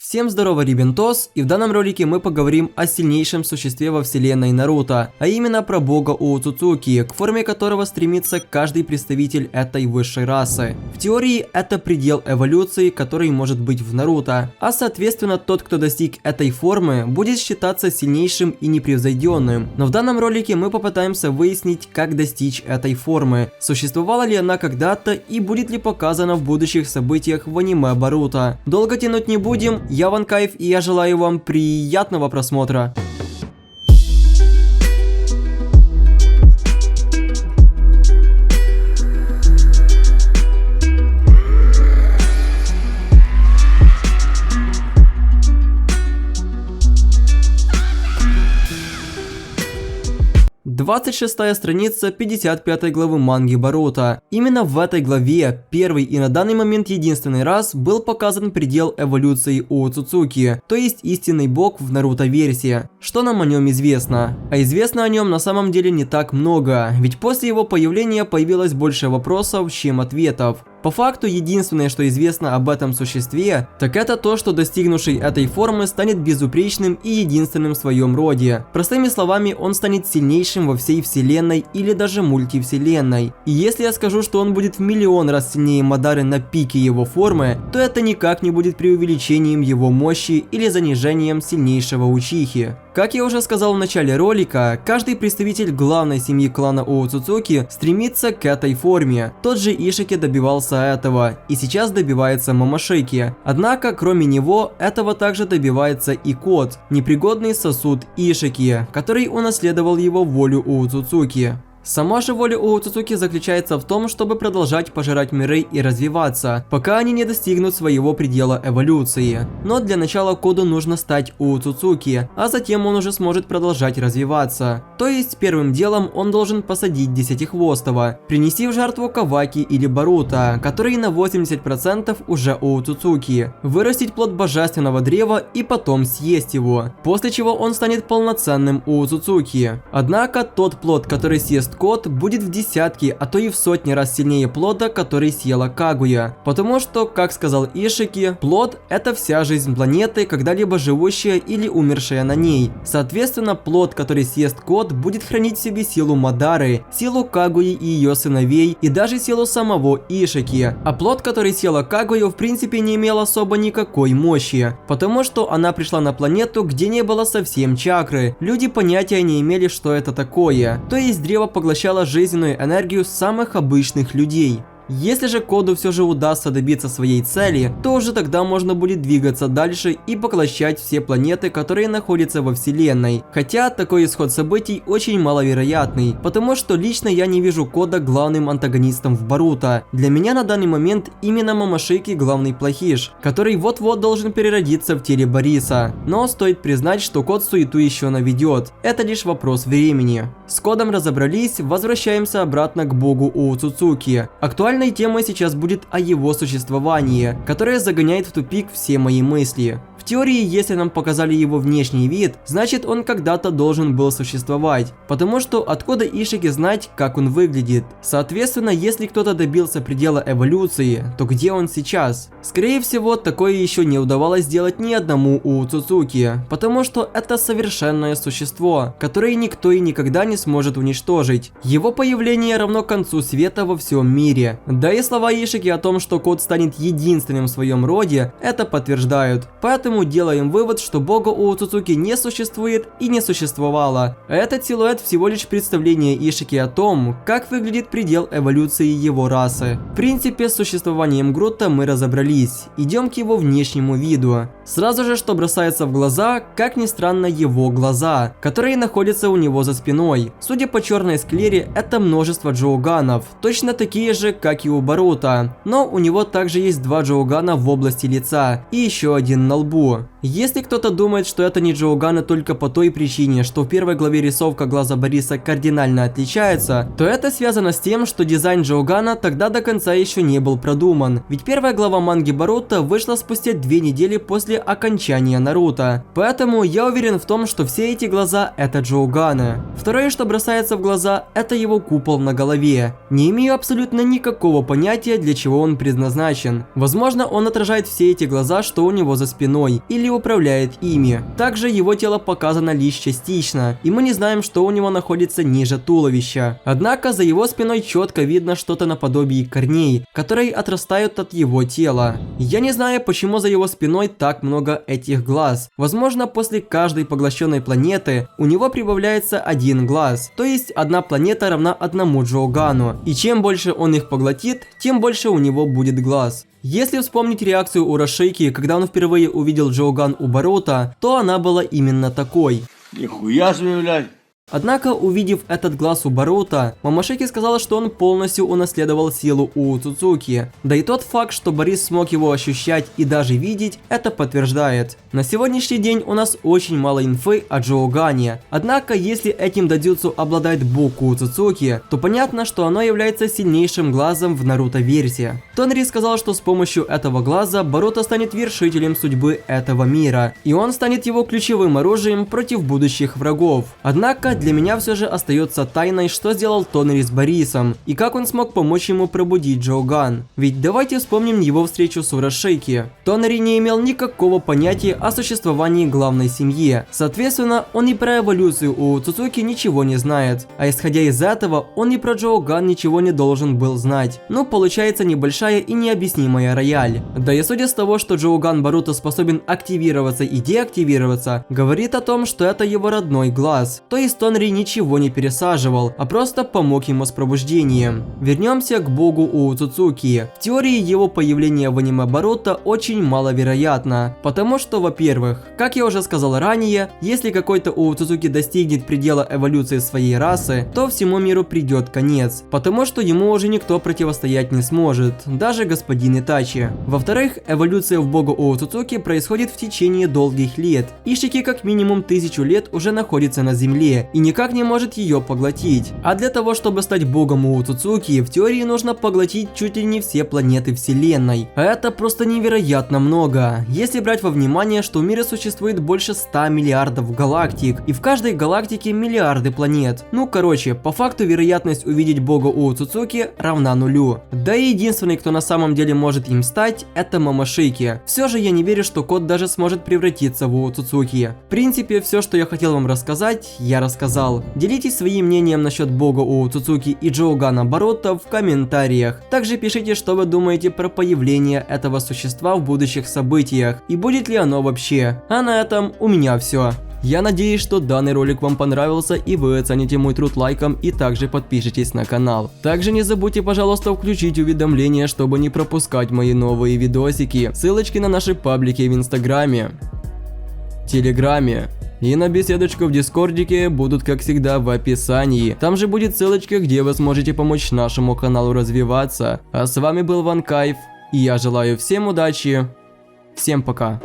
Всем здорово, Рибентос, и в данном ролике мы поговорим о сильнейшем существе во вселенной Наруто, а именно про бога Оцуцуки, к форме которого стремится каждый представитель этой высшей расы. В теории это предел эволюции, который может быть в Наруто, а соответственно тот, кто достиг этой формы, будет считаться сильнейшим и непревзойденным. Но в данном ролике мы попытаемся выяснить, как достичь этой формы, существовала ли она когда-то и будет ли показана в будущих событиях в аниме Боруто. Долго тянуть не будем. Я Ван Кайф, и я желаю вам приятного просмотра. Двадцать шестая страница 55 главы манги Боруто. Именно в этой главе первый и на данный момент единственный раз был показан предел эволюции Оцуцуки, то есть истинный бог в Наруто версии. Что нам о нем известно? А известно о нем на самом деле не так много, ведь после его появления появилось больше вопросов, чем ответов. По факту, единственное, что известно об этом существе, так это то, что достигнувший этой формы станет безупречным и единственным в своем роде. Простыми словами, он станет сильнейшим во всей вселенной или даже мультивселенной. И если я скажу, что он будет в миллион раз сильнее Мадары на пике его формы, то это никак не будет преувеличением его мощи или занижением сильнейшего Учихи. Как я уже сказал в начале ролика, каждый представитель главной семьи клана Оцуцуки стремится к этой форме. Тот же Ишики добивался этого, и сейчас добивается Мамашики. Однако, кроме него, этого также добивается и Кот, непригодный сосуд Ишики, который унаследовал его волю Оцуцуки. Сама же воля Оцуцуки заключается в том, чтобы продолжать пожирать миры и развиваться, пока они не достигнут своего предела эволюции. Но для начала Коду нужно стать Оцуцуки, а затем он уже сможет продолжать развиваться. То есть первым делом он должен посадить Десятихвостого, принести в жертву Каваки или Боруто, который на 80% уже Оцуцуки, вырастить плод божественного древа и потом съесть его, после чего он станет полноценным Оцуцуки. Однако тот плод, который съест Кот, будет в десятки, а то и в сотни раз сильнее плода, который съела Кагуя. Потому что, как сказал Ишики, плод – это вся жизнь планеты, когда-либо живущая или умершая на ней. Соответственно, плод, который съест Кот, будет хранить в себе силу Мадары, силу Кагуи и ее сыновей, и даже силу самого Ишики. А плод, который съела Кагую, в принципе не имел особо никакой мощи, потому что она пришла на планету, где не было совсем чакры. Люди понятия не имели, что это такое. То есть древо поглощала жизненную энергию самых обычных людей. Если же Коду все же удастся добиться своей цели, то уже тогда можно будет двигаться дальше и поглощать все планеты, которые находятся во вселенной. Хотя такой исход событий очень маловероятный, потому что лично я не вижу Кода главным антагонистом в Боруто. Для меня на данный момент именно Мамашики главный плохиш, который вот-вот должен переродиться в теле Бориса. Но стоит признать, что Код суету еще наведет. Это лишь вопрос времени. С Кодом разобрались, возвращаемся обратно к богу Оцуцуки. Актуальной темой сейчас будет о его существовании, которое загоняет в тупик все мои мысли. В теории, если нам показали его внешний вид, значит он когда-то должен был существовать, потому что откуда Ишики знать, как он выглядит? Соответственно, если кто-то добился предела эволюции, то где он сейчас? Скорее всего, такое еще не удавалось сделать ни одному Оцуцуки, потому что это совершенное существо, которое никто и никогда не сможет уничтожить. Его появление равно концу света во всем мире. Да и слова Ишики о том, что Кот станет единственным в своем роде, это подтверждают. Поэтому делаем вывод, что бога Оцуцуки не существует и не существовало. Этот силуэт всего лишь представление Ишики о том, как выглядит предел эволюции его расы. В принципе, с существованием Грута мы разобрались. Идем к его внешнему виду. Сразу же, что бросается в глаза, как ни странно, его глаза, которые находятся у него за спиной. Судя по черной склере, это множество джоуганов, точно такие же, как и у Боруто. Но у него также есть два джоугана в области лица и еще один на лбу. Если кто-то думает, что это не джоуганы только по той причине, что в первой главе рисовка глаза Бориса кардинально отличается, то это связано с тем, что дизайн джоугана тогда до конца еще не был продуман. Ведь первая глава манги Боруто вышла спустя 2 недели после окончания Наруто. Поэтому я уверен в том, что все эти глаза это джоуганы. Второе, что бросается в глаза, это его купол на голове. Не имею абсолютно никакого понятия, для чего он предназначен. Возможно, он отражает все эти глаза, что у него за спиной. спиной или управляет ими. Также его тело показано лишь частично, и мы не знаем, что у него находится ниже туловища. Однако за его спиной четко видно что-то наподобие корней, которые отрастают от его тела. Я не знаю, почему за его спиной так много этих глаз. Возможно, после каждой поглощенной планеты у него прибавляется один глаз, то есть одна планета равна одному Джоугану, и чем больше он их поглотит, тем больше у него будет глаз. Если вспомнить реакцию Урашики, когда он впервые увидел Джоуган у Боруто, то она была именно такой. Нихуя себе, блядь. Однако, увидев этот глаз у Боруто, Момошики сказала, что он полностью унаследовал силу у Цуцуки. Да и тот факт, что Борис смог его ощущать и даже видеть, это подтверждает. На сегодняшний день у нас очень мало инфы о Джоугане. Однако, если этим дадзюцу обладает Боку Цуцуки, то понятно, что оно является сильнейшим глазом в Наруто-версии. Тонри сказал, что с помощью этого глаза Боруто станет вершителем судьбы этого мира, и он станет его ключевым оружием против будущих врагов. Однако, для меня все же остается тайной, что сделал Тонри с Борисом, и как он смог помочь ему пробудить Джоуган. Ведь давайте вспомним его встречу с Урашики. Тонри не имел никакого понятия о существовании главной семьи. Соответственно, он и про эволюцию у Цуцуки ничего не знает. А исходя из этого, он и про Джоуган ничего не должен был знать. Ну, получается небольшая и необъяснимая рояль. Да и судя с того, что Джоуган Боруто способен активироваться и деактивироваться, говорит о том, что это его родной глаз. То есть Тонри ничего не пересаживал, а просто помог ему с пробуждением. Вернемся к богу у Цуцуки. В теории его появление в аниме Боруто очень маловероятно, потому что, во-первых, как я уже сказал ранее, если какой-то у Цуцуки достигнет предела эволюции своей расы, то всему миру придет конец, потому что ему уже никто противостоять не сможет, даже господин Итачи. Во-вторых, эволюция в бога у Цуцуки происходит в течение долгих лет. Ишики как минимум 1000 лет уже находится на земле и никак не может ее поглотить. А для того, чтобы стать богом у Цуцуки, в теории нужно поглотить чуть ли не все планеты вселенной. А это просто невероятно много. Если брать во внимание, что в мире существует больше 100 миллиардов галактик, и в каждой галактике миллиарды планет. Ну короче, по факту вероятность увидеть бога у Цуцуки равна нулю. Да и единственный, кто на самом деле может им стать, это Момошики. Все же я не верю, что кот даже сможет превратиться в Цуцуки. В принципе, все, что я хотел вам рассказать, я рассказал. Делитесь своим мнением насчет бога у Цуцуки и Джоугана Боруто в комментариях. Также пишите, что вы думаете про появление этого существа в будущих событиях и будет ли оно вообще. А на этом у меня все. Я надеюсь, что данный ролик вам понравился и вы оцените мой труд лайком и также подпишитесь на канал. Также не забудьте, пожалуйста, включить уведомления, чтобы не пропускать мои новые видосики. Ссылочки на наши паблики в Инстаграме, Телеграме и на беседочку в Дискордике будут, как всегда, в описании. Там же будет ссылочка, где вы сможете помочь нашему каналу развиваться. А с вами был Ван Кайф, и я желаю всем удачи. Всем пока.